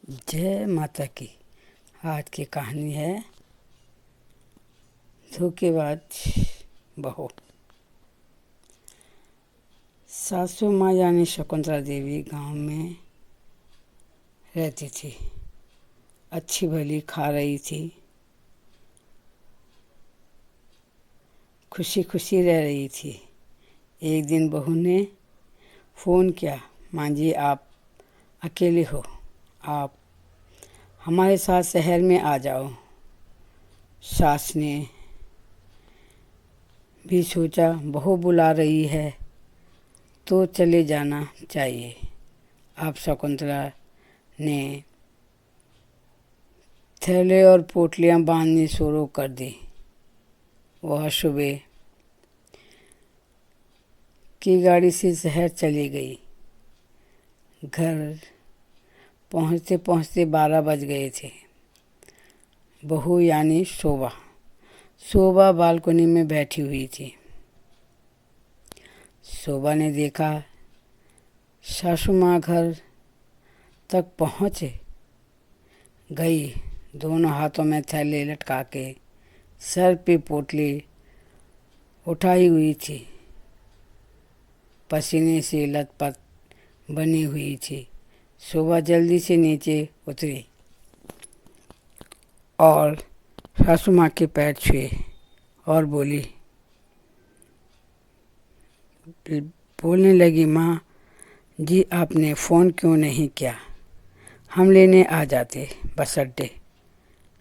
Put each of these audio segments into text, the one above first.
जय माता की। आज की कहानी है धोखेबाज बहू। सासू माँ यानी शकुंतला देवी गांव में रहती थी। अच्छी भली खा रही थी, खुशी खुशी रह रही थी। एक दिन बहू ने फ़ोन किया, माँ जी आप अकेले हो, आप हमारे साथ शहर में आ जाओ। सास ने भी सोचा बहू बुला रही है तो चले जाना चाहिए। अब शकुंतला ने थैले और पोटलियां बांधनी शुरू कर दी। वह सुबह की गाड़ी से शहर चली गई। घर पहुंचते पहुंचते 12 बज गए थे। बहू यानी शोभा बालकनी में बैठी हुई थी। शोभा ने देखा सासू माँ घर तक पहुँच गई। दोनों हाथों में थैले लटका के सर पे पोटली उठाई हुई थी। पसीने से लथपथ बनी हुई थी। शोभा जल्दी से नीचे उतरी और सासू माँ के पैर छुए और बोलने लगी, माँ जी आपने फ़ोन क्यों नहीं किया, हम लेने आ जाते बस अड्डे।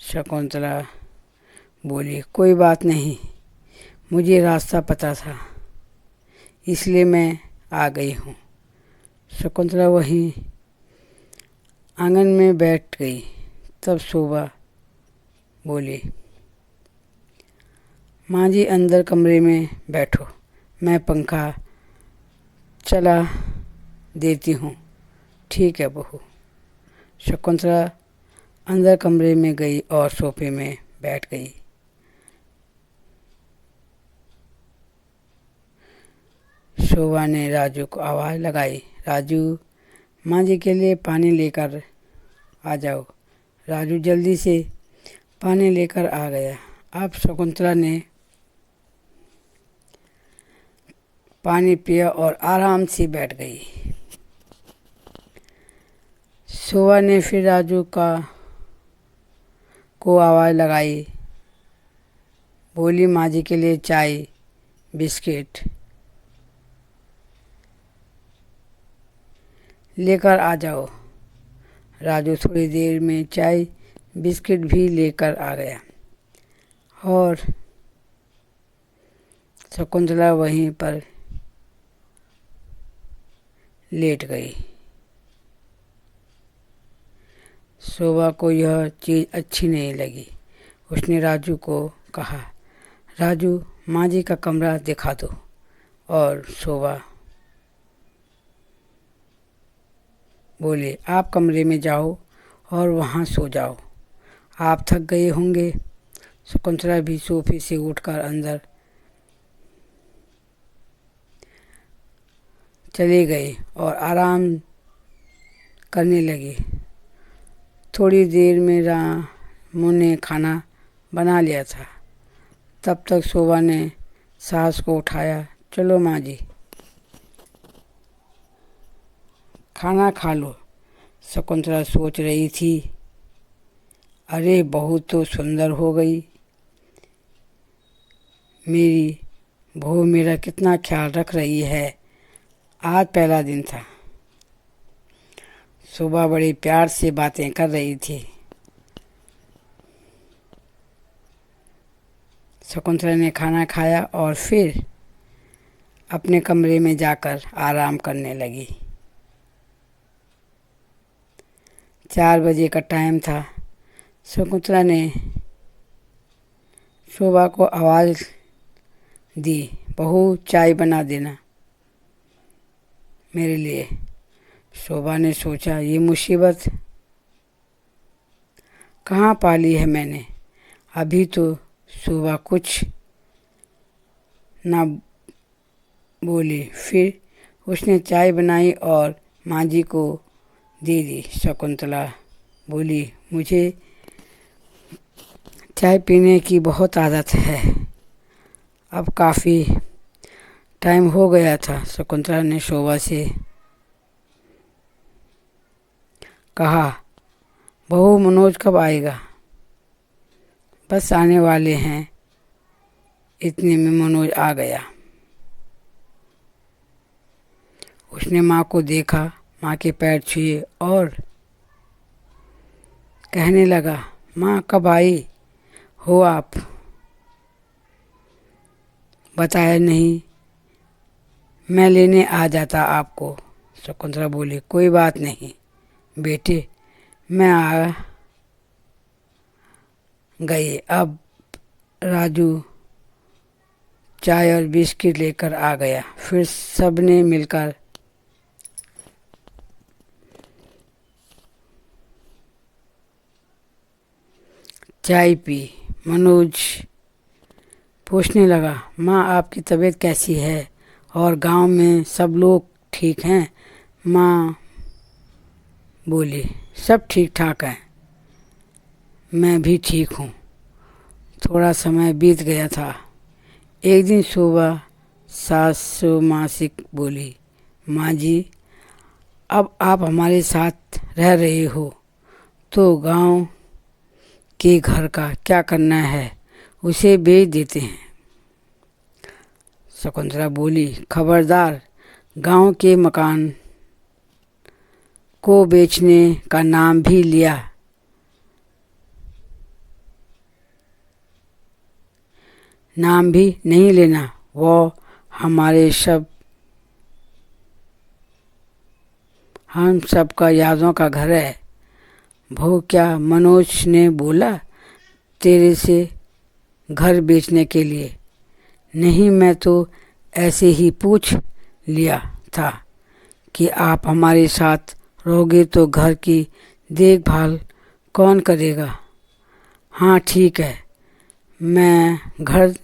शकुंतला बोली, कोई बात नहीं, मुझे रास्ता पता था इसलिए मैं आ गई हूँ। शकुंतला वहीं आंगन में बैठ गई। तब शोभा बोली, माँ जी अंदर कमरे में बैठो, मैं पंखा चला देती हूँ। ठीक है बहू। शकुंतला अंदर कमरे में गई और सोफे में बैठ गई। शोभा ने राजू को आवाज़ लगाई, राजू माँ जी के लिए पानी लेकर आ जाओ। राजू जल्दी से पानी लेकर आ गया। अब शकुंतला ने पानी पिया और आराम से बैठ गई। शोभा ने फिर राजू को आवाज़ लगाई, बोली माँ जी के लिए चाय बिस्किट लेकर आ जाओ। राजू थोड़ी देर में चाय बिस्किट भी लेकर आ गया और शकुंतला वहीं पर लेट गई। शोभा को यह चीज़ अच्छी नहीं लगी। उसने राजू को कहा, राजू माँ जी का कमरा दिखा दो। और शोभा बोले, आप कमरे में जाओ और वहाँ सो जाओ, आप थक गए होंगे। शकुंतला भी सोफे से उठकर अंदर चली गई और आराम करने लगी। थोड़ी देर में रामू ने खाना बना लिया था। तब तक शोभा ने सास को उठाया, चलो माँ जी खाना खा लो। शकुंतला सोच रही थी, अरे बहू तो सुंदर हो गई, मेरी बहू मेरा कितना ख्याल रख रही है। आज पहला दिन था। शोभा बड़े प्यार से बातें कर रही थी। शकुंतला ने खाना खाया और फिर अपने कमरे में जाकर आराम करने लगी। 4 बजे का टाइम था। शकुंतला ने शोभा को आवाज़ दी, बहू चाय बना देना मेरे लिए। शोभा ने सोचा, ये मुसीबत कहाँ पाली है मैंने। अभी तो शोभा कुछ ना बोली। फिर उसने चाय बनाई और माँ जी को दे दी। शकुंतला बोली, मुझे चाय पीने की बहुत आदत है। अब काफ़ी टाइम हो गया था। शकुंतला ने शोभा से कहा, बहू मनोज कब आएगा? बस आने वाले हैं। इतने में मनोज आ गया। उसने माँ को देखा, माँ के पैर छुए और कहने लगा, माँ कब आई हो आप? बताया नहीं, मैं लेने आ जाता आपको। शकुंतला बोली, कोई बात नहीं बेटे, मैं आ गई। अब राजू चाय और बिस्किट लेकर आ गया। फिर सबने मिलकर चाय पी। मनोज पूछने लगा, माँ आपकी तबीयत कैसी है और गांव में सब लोग ठीक हैं? माँ बोली, सब ठीक ठाक हैं, मैं भी ठीक हूँ। थोड़ा समय बीत गया था। एक दिन सुबह सासू माँ से बोली, माँ जी, अब आप हमारे साथ रह रहे हो तो गांव के घर का क्या करना है, उसे बेच देते हैं। शकुंतला बोली, खबरदार, गांव के मकान को बेचने का नाम भी लिया नाम भी नहीं लेना। वो हमारे हम सब का यादों का घर है। वो क्या? मनोज ने बोला, तेरे से घर बेचने के लिए? नहीं, मैं तो ऐसे ही पूछ लिया था कि आप हमारे साथ रहोगे तो घर की देखभाल कौन करेगा? हाँ ठीक है, मैं घर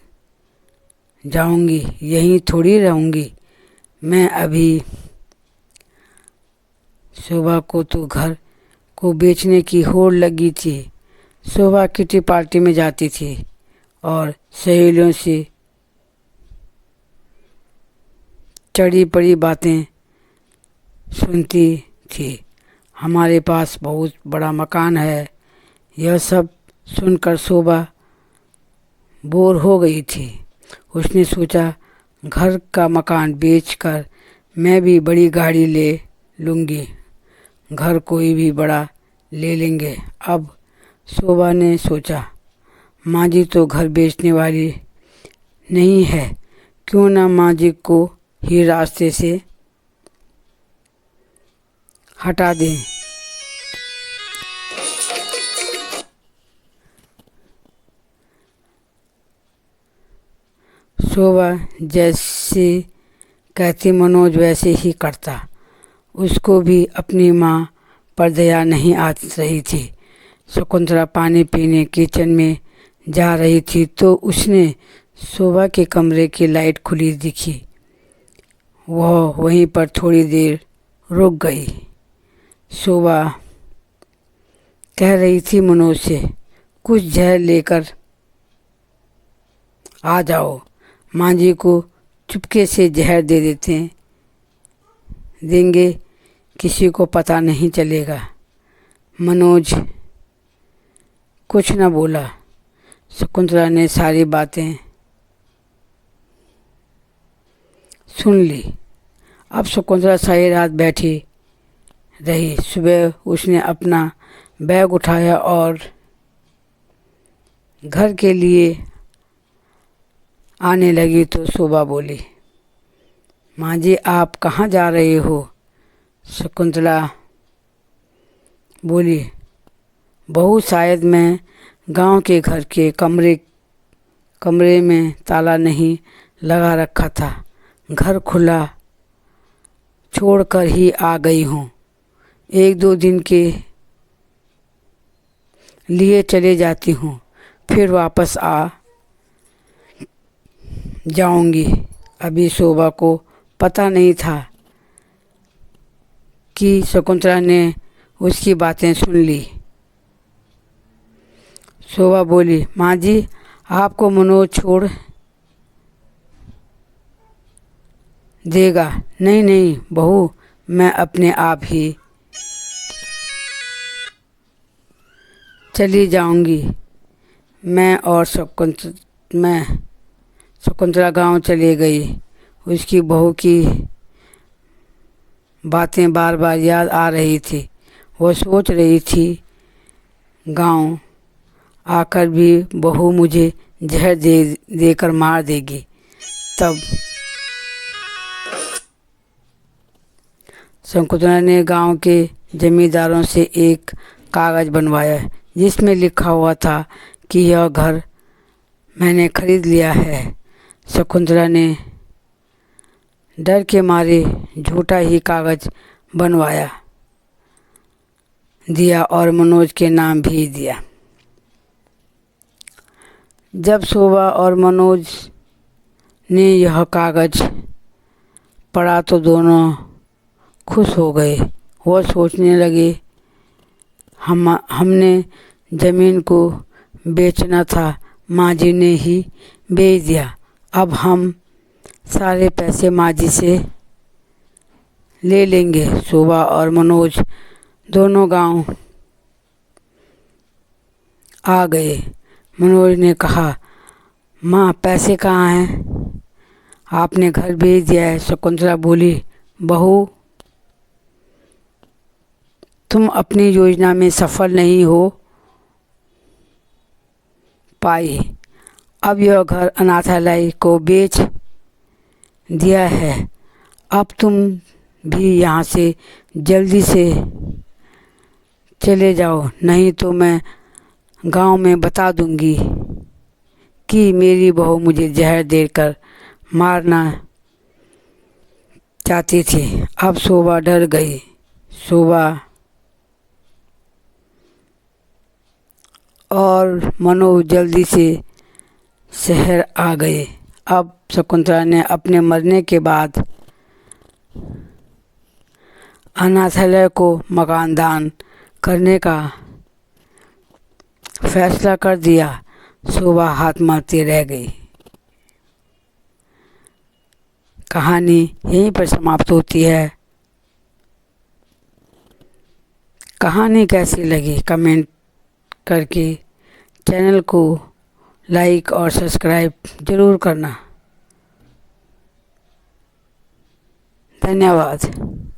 जाऊंगी, यहीं थोड़ी रहूंगी। मैं अभी शोभा को तो घर को बेचने की होड़ लगी थी। शोभा किटी पार्टी में जाती थी और सहेलियों से चढ़ी पड़ी बातें सुनती थी। हमारे पास बहुत बड़ा मकान है। यह सब सुनकर शोभा बोर हो गई थी। उसने सोचा, घर का मकान बेचकर मैं भी बड़ी गाड़ी ले लूँगी, घर कोई भी बड़ा ले लेंगे। अब शोभा ने सोचा, माँ जी तो घर बेचने वाली नहीं है, क्यों ना माँ जी को ही रास्ते से हटा दें। शोभा जैसे कहती मनोज वैसे ही करता। उसको भी अपनी माँ पर दया नहीं आ रही थी। शकुंतला पानी पीने किचन में जा रही थी तो उसने शोभा के कमरे की लाइट खुली दिखी। वह वहीं पर थोड़ी देर रुक गई। शोभा कह रही थी मनोज से, कुछ जहर लेकर आ जाओ, माँ जी को चुपके से जहर देंगे, किसी को पता नहीं चलेगा। मनोज कुछ न बोला। शकुंतला ने सारी बातें सुन ली। अब शकुंतला सारी रात बैठी रही। सुबह उसने अपना बैग उठाया और घर के लिए आने लगी तो शोभा बोली, माँ जी आप कहाँ जा रहे हो? शकुंतला बोली, बहू शायद मैं गांव के घर के कमरे में ताला नहीं लगा रखा था, घर खुला छोड़कर ही आ गई हूँ। 1-2 दिन के लिए चले जाती हूँ, फिर वापस आ जाऊंगी। अभी शोभा को पता नहीं था कि शकुंतला ने उसकी बातें सुन ली। शोभा बोली, माँ जी आपको मनोज छोड़ देगा। नहीं नहीं बहू, मैं अपने आप ही चली जाऊंगी। मैं शकुंतला गांव चली गई। उसकी बहू की बातें बार बार याद आ रही थी। वो सोच रही थी गांव आकर भी बहू मुझे जहर देकर मार देगी। तब शकुंतला ने गांव के जमींदारों से एक कागज़ बनवाया जिसमें लिखा हुआ था कि यह घर मैंने खरीद लिया है। शकुंतला ने डर के मारे झूठा ही कागज़ बनवाया दिया और मनोज के नाम भी दिया। जब शोभा और मनोज ने यह कागज़ पढ़ा तो दोनों खुश हो गए। वो सोचने लगे हमने ज़मीन को बेचना था, माँ जी ने ही बेच दिया। अब हम सारे पैसे माँ जी से ले लेंगे। शोभा और मनोज दोनों गांव आ गए। मनोज ने कहा, माँ पैसे कहाँ हैं? आपने घर बेच दिया है। शकुंतला बोली, बहू तुम अपनी योजना में सफल नहीं हो पाई। अब यह घर अनाथालय को बेच दिया है। अब तुम भी यहाँ से जल्दी से चले जाओ, नहीं तो मैं गांव में बता दूंगी कि मेरी बहू मुझे जहर देकर मारना चाहती थी। अब शोभा डर गई। शोभा और मनोज जल्दी से शहर आ गए। अब शकुंतला ने अपने मरने के बाद अनाथालय को मकान दान करने का फैसला कर दिया। शोभा हाथ मारती रह गई। कहानी यहीं पर समाप्त होती है। कहानी कैसी लगी कमेंट करके चैनल को लाइक और सब्सक्राइब ज़रूर करना। धन्यवाद।